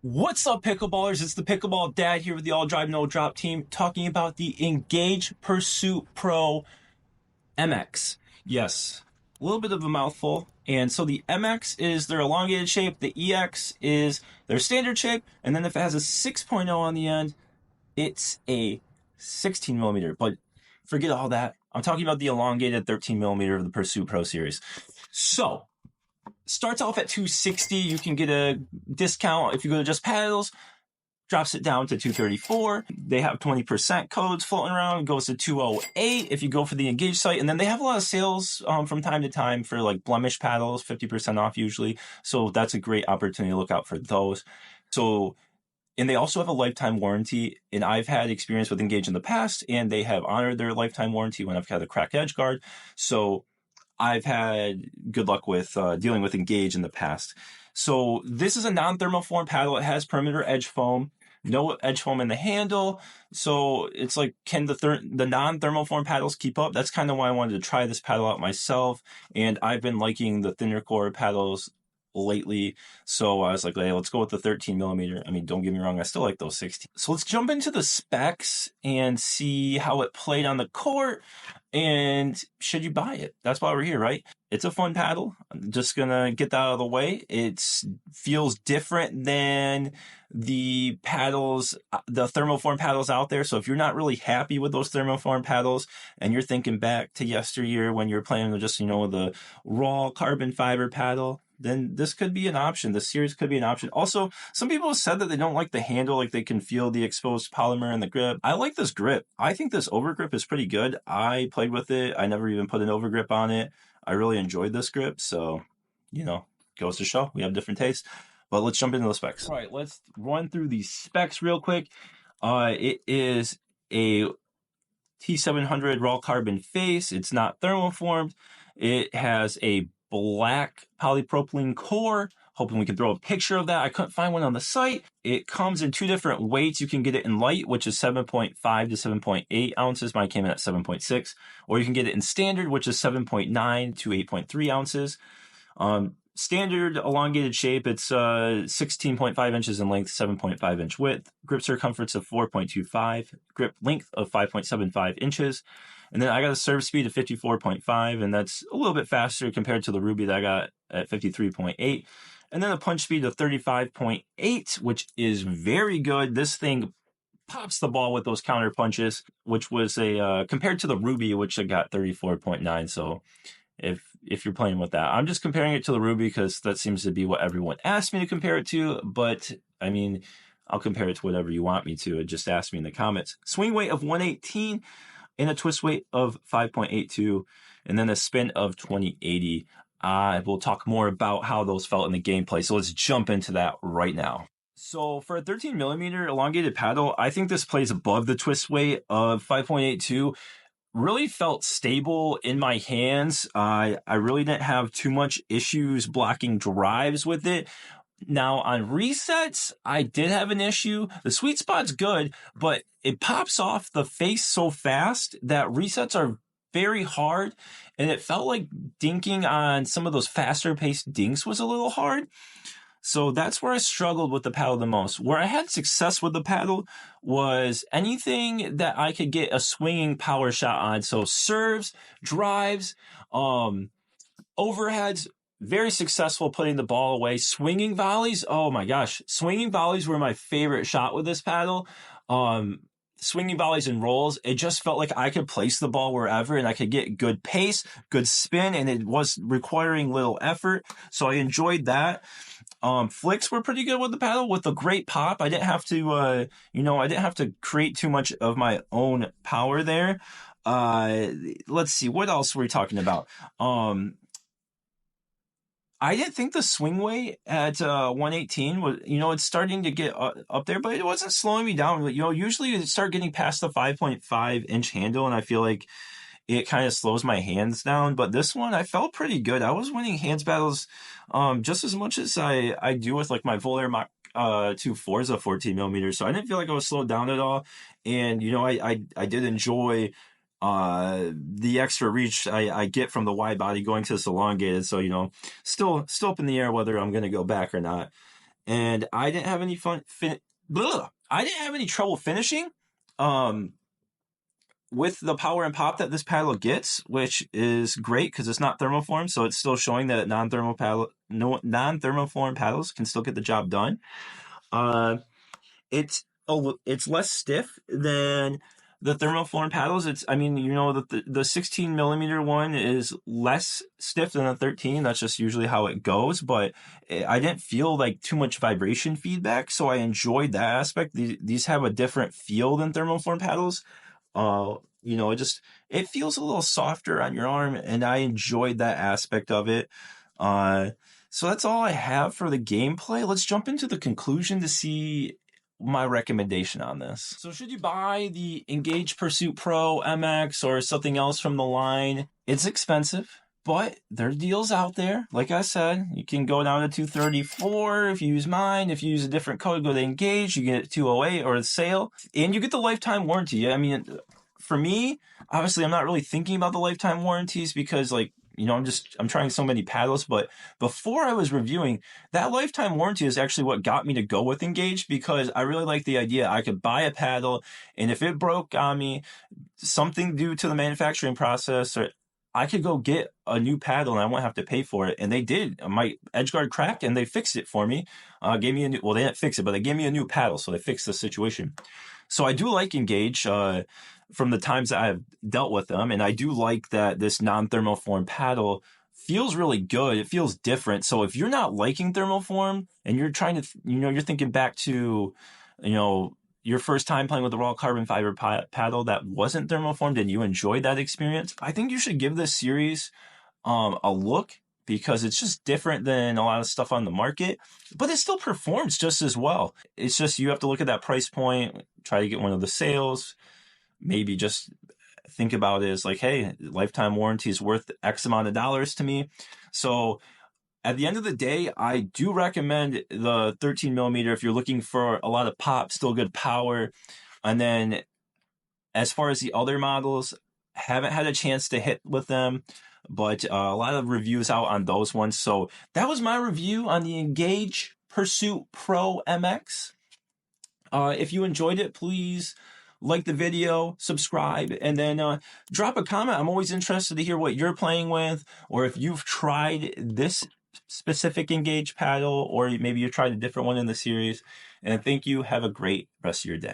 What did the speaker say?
What's up, pickleballers? It's the Pickleball Dad here with the All Drive No Drop team talking about the Engage Pursuit Pro MX. Yes, a little bit of a mouthful. And so the MX is their elongated shape, the EX is their standard shape, and then if it has a 6.0 on the end, it's a 16 millimeter. But forget all that. I'm talking about the elongated 13 millimeter of the Pursuit Pro series. So, starts off at 260. You can get a discount if you go to just paddles. Drops it down to 234. They have 20% codes floating around. It goes to 208 if you go for the Engage site. And then they have a lot of sales from time to time for like blemish paddles, 50% off usually. So that's a great opportunity to look out for those. So, and they also have a lifetime warranty. And I've had experience with Engage in the past, and they have honored their lifetime warranty when I've had a cracked edge guard. So I've had good luck with dealing with Engage in the past. So this is a non-thermoformed paddle. It has perimeter edge foam, no edge foam in the handle. So it's like, can the non-thermoformed paddles keep up? That's kind of why I wanted to try this paddle out myself. And I've been liking the thinner core paddles lately. So I was like, hey, let's go with the 13 millimeter. I mean, don't get me wrong, I still like those 16. So let's jump into the specs and see how it played on the court. And should you buy it? That's why we're here, right? It's a fun paddle. I'm just gonna get that out of the way. It feels different than the paddles, the thermoform paddles out there. So if you're not really happy with those thermoform paddles and you're thinking back to yesteryear when you're playing with just, the raw carbon fiber paddle, then this could be an option. This series could be an option. Also, some people have said that they don't like the handle, like they can feel the exposed polymer in the grip. I like this grip. I think this overgrip is pretty good. I played with it. I never even put an overgrip on it. I really enjoyed this grip. So, goes to show we have different tastes. But let's jump into the specs. All right, let's run through these specs real quick. It is a T700 raw carbon face. It's not thermoformed. It has a black polypropylene core. Hoping we can throw a picture of that. I couldn't find one on the site. It comes in two different weights. You can get it in light, which is 7.5 to 7.8 ounces. Mine came in at 7.6. Or you can get it in standard, which is 7.9 to 8.3 ounces. Standard elongated shape, it's 16.5 inches in length, 7.5 inch width, grip circumference of 4.25, grip length of 5.75 inches. And then I got a serve speed of 54.5, and that's a little bit faster compared to the Ruby that I got at 53.8. And then a punch speed of 35.8, which is very good. This thing pops the ball with those counter punches, which was compared to the Ruby, which I got 34.9. So if you're playing with that, I'm just comparing it to the Ruby because that seems to be what everyone asked me to compare it to. But I mean, I'll compare it to whatever you want me to. Just ask me in the comments. Swing weight of 118 and a twist weight of 5.82, and then a spin of 2080. We'll talk more about how those felt in the gameplay. So let's jump into that right now. So for a 13 millimeter elongated paddle, I think this plays above the twist weight of 5.82. Really felt stable in my hands. I really didn't have too much issues blocking drives with it. Now on resets, I did have an issue. The sweet spot's good, but it pops off the face so fast that resets are very hard. And it felt like dinking on some of those faster paced dinks was a little hard. So that's where I struggled with the paddle the most. Where I had success with the paddle was anything that I could get a swinging power shot on. So serves, drives, overheads, very successful putting the ball away. Swinging volleys, oh my gosh. Swinging volleys were my favorite shot with this paddle. Swinging volleys and rolls, it just felt like I could place the ball wherever and I could get good pace, good spin, and it was requiring little effort. So I enjoyed that. Flicks were pretty good with the paddle with a great pop. I didn't have to, I didn't have to create too much of my own power there. Let's see, what else were we talking about? I didn't think the swing weight at 118 was, it's starting to get up there, but it wasn't slowing me down. Usually you start getting past the 5.5 inch handle, and I feel like it kind of slows my hands down. But this one, I felt pretty good. I was winning hands battles just as much as I do with like my Volair Mach 2 Forza 14 millimeters. So I didn't feel like I was slowed down at all. And, I did enjoy the extra reach I get from the wide body going to this elongated. So, still up in the air whether I'm going to go back or not. and I didn't have any I didn't have any trouble finishing. With the power and pop that this paddle gets, which is great because it's not thermoform, so it's still showing that non-thermoform paddles can still get the job done. It's less stiff than the thermoform paddles. I mean, that the 16 millimeter one is less stiff than the 13. That's just usually how it goes. But I didn't feel like too much vibration feedback, so I enjoyed that aspect. These have a different feel than thermoform paddles. It feels a little softer on your arm, and I enjoyed that aspect of it. So that's all I have for the gameplay. Let's jump into the conclusion to see my recommendation on this. So should you buy the Engage Pursuit Pro MX or something else from the line? It's expensive, but there are deals out there. Like I said, you can go down to $234 if you use mine. If you use a different code, go to Engage, you get $208 or the sale, and you get the lifetime warranty. I mean, for me, obviously, I'm not really thinking about the lifetime warranties because, I'm trying so many paddles. But before I was reviewing, that lifetime warranty is actually what got me to go with Engage, because I really like the idea I could buy a paddle, and if it broke on me, something due to the manufacturing process, or I could go get a new paddle and I won't have to pay for it. And they did. My edge guard cracked and they fixed it for me. Gave me a new, well, they didn't fix it, but they gave me a new paddle. So they fixed the situation. So I do like Engage from the times that I've dealt with them. And I do like that this non-thermoform paddle feels really good. It feels different. So if you're not liking thermoform and you're trying to, you're thinking back to, your first time playing with a raw carbon fiber paddle that wasn't thermoformed and you enjoyed that experience, I think you should give this series a look, because it's just different than a lot of stuff on the market, but it still performs just as well. It's just you have to look at that price point, try to get one of the sales, maybe just think about it as like, hey, lifetime warranty is worth X amount of dollars to me. So at the end of the day, I do recommend the 13 millimeter if you're looking for a lot of pop, still good power. And then as far as the other models, haven't had a chance to hit with them, but a lot of reviews out on those ones. So that was my review on the Engage Pursuit Pro MX. If you enjoyed it, please like the video, subscribe, and then drop a comment. I'm always interested to hear what you're playing with, or if you've tried this specific Engage paddle, or maybe you tried a different one in the series. And thank you. Have a great rest of your day.